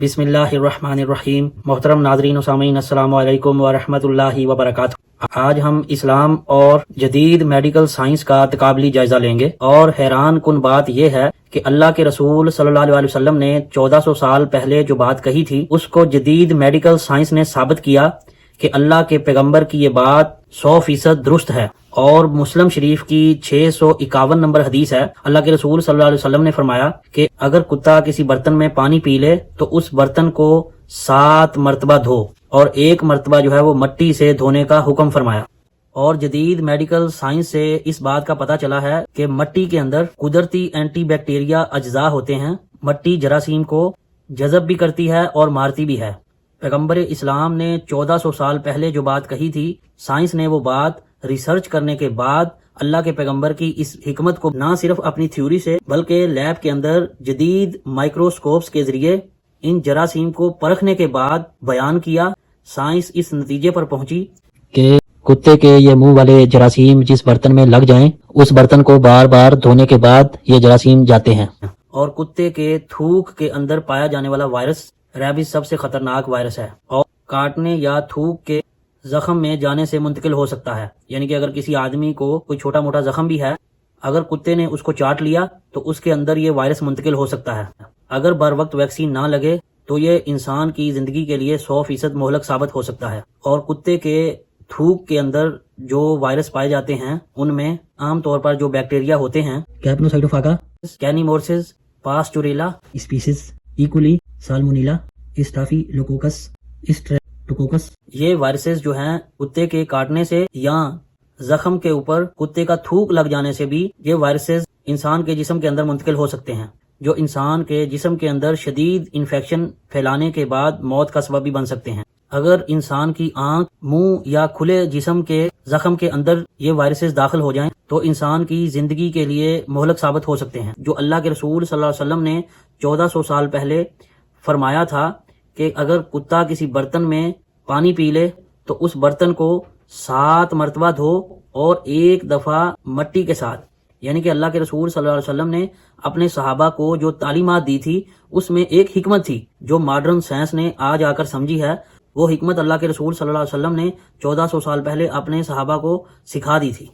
بسم اللہ الرحمن الرحیم۔ محترم ناظرین و سامعین، السلام علیکم ورحمۃ اللہ وبرکاتہ۔ آج ہم اسلام اور جدید میڈیکل سائنس کا تقابلی جائزہ لیں گے، اور حیران کن بات یہ ہے کہ اللہ کے رسول صلی اللہ علیہ وسلم نے 1400 سال پہلے جو بات کہی تھی اس کو جدید میڈیکل سائنس نے ثابت کیا کہ اللہ کے پیغمبر کی یہ بات 100% درست ہے۔ اور مسلم شریف کی 651 نمبر حدیث ہے، اللہ کے رسول صلی اللہ علیہ وسلم نے فرمایا کہ اگر کتا کسی برتن میں پانی پی لے تو اس برتن کو 7 مرتبہ دھو، اور 1 مرتبہ جو ہے وہ مٹی سے دھونے کا حکم فرمایا۔ اور جدید میڈیکل سائنس سے اس بات کا پتہ چلا ہے کہ مٹی کے اندر قدرتی اینٹی بیکٹیریا اجزاء ہوتے ہیں۔ مٹی جراثیم کو جذب بھی کرتی ہے اور مارتی بھی ہے۔ پیغمبر اسلام نے 1400 سال پہلے جو بات کہی تھی، سائنس نے وہ بات ریسرچ کرنے کے بعد اللہ کے پیغمبر کی اس حکمت کو نہ صرف اپنی تھیوری سے بلکہ لیب کے اندر جدید مائکروسکوپس کے ذریعے ان جراثیم کو پرکھنے کے بعد بیان کیا۔ سائنس اس نتیجے پر پہنچی کہ کتے کے یہ منہ والے جراثیم جس برتن میں لگ جائیں اس برتن کو بار بار دھونے کے بعد یہ جراثیم جاتے ہیں۔ اور کتے کے تھوک کے اندر پایا جانے والا وائرس ریبیز سب سے خطرناک وائرس ہے، اور کاٹنے یا تھوک کے زخم میں جانے سے منتقل ہو سکتا ہے۔ یعنی کہ اگر کسی آدمی کو کوئی چھوٹا موٹا زخم بھی ہے، اگر کتے نے اس کو چاٹ لیا تو اس کے اندر یہ وائرس منتقل ہو سکتا ہے۔ اگر بر وقت ویکسین نہ لگے تو یہ انسان کی زندگی کے لیے 100% مہلک ثابت ہو سکتا ہے۔ اور کتے کے تھوک کے اندر جو وائرس پائے جاتے ہیں ان میں عام طور پر جو بیکٹیریا ہوتے ہیں، کیپنوسائٹوفاگا، کینیمورسز، پاسچوریلا اسپیسیز، ایکولی، سالمونیلا، اسٹافیلوکوکس، اسٹریپٹوکوکس، یہ وائرسز جو ہیں کتے کے کاٹنے سے یا زخم کے اوپر کتے کا تھوک لگ جانے سے بھی یہ وائرسز انسان کے جسم کے اندر منتقل ہو سکتے ہیں، جو انسان کے جسم کے اندر شدید انفیکشن پھیلانے کے بعد موت کا سبب بھی بن سکتے ہیں۔ اگر انسان کی آنکھ، منہ یا کھلے جسم کے زخم کے اندر یہ وائرسز داخل ہو جائیں تو انسان کی زندگی کے لیے مہلک ثابت ہو سکتے ہیں۔ جو اللہ کے رسول صلی اللہ علیہ وسلم نے 1400 سال پہلے فرمایا تھا کہ اگر کتا کسی برتن میں پانی پی لے تو اس برتن کو 7 مرتبہ دھو اور 1 دفعہ مٹی کے ساتھ، یعنی کہ اللہ کے رسول صلی اللہ علیہ وسلم نے اپنے صحابہ کو جو تعلیمات دی تھی اس میں ایک حکمت تھی جو ماڈرن سائنس نے آج آ کر سمجھی ہے۔ وہ حکمت اللہ کے رسول صلی اللہ علیہ وسلم نے 1400 سال پہلے اپنے صحابہ کو سکھا دی تھی۔